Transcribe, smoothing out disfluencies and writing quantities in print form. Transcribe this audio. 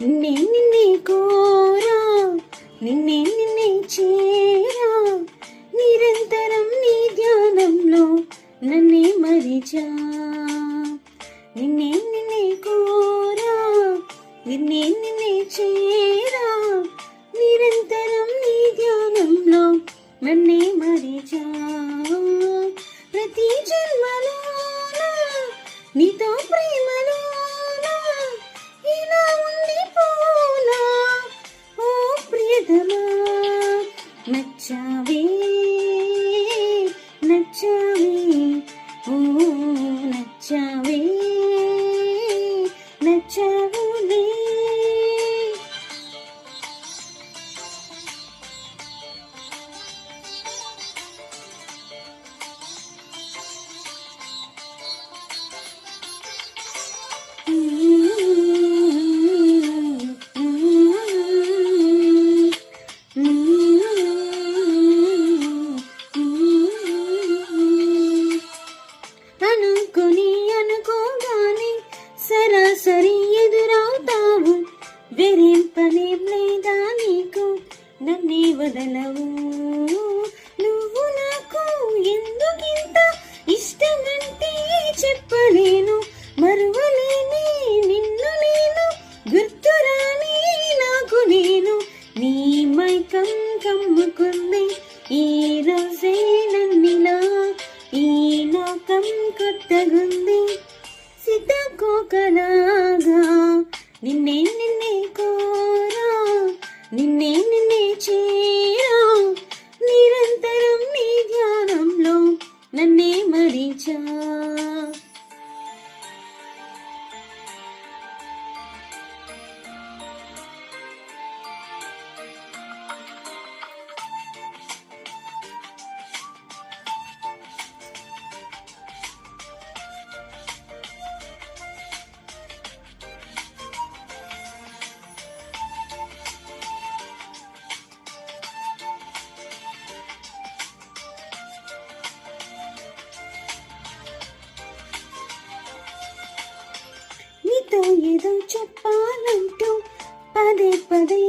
నిన్నే కోరా, నిన్నే చేరా, నిరంతరం నీ ధ్యానంలో నన్నే మరిచా. నిన్నే కోరా, నిన్నే చేరా, నిరంతరం నీ ధ్యానంలో నన్నే మరిచా. ప్రతి జన్మలోన నీతో ప్రేమలోనా ఇలా ఉండిపోనా. ఓ ప్రియతమా, నచ్చావే నచ్చావే, ఓ నచ్చావే నచ్చావులే. అనుకోగానే సరాసరి ఎదురవుతావు, వేరేం పనేం లేదా నీకు, నన్నే వదలవు. నువ్వు నాకు ఎందుకింత ఇష్టమంటే చెప్పలేను, మరువలేని నిన్ను నేను, గుర్తురాని నాకు నేను. నీ మైకం కమ్ముకుంది ఈ రోజే నన్నిలా, ఈ లోకం కొత్తగుంది సీతాకోకలాగా. నిన్నే కోరా, నిన్నే చేరా, నిరంతరం నీ ధ్యానంలో నన్నే మరిచా. నీతో ఏదో చెప్పాలంటూ పదే పదే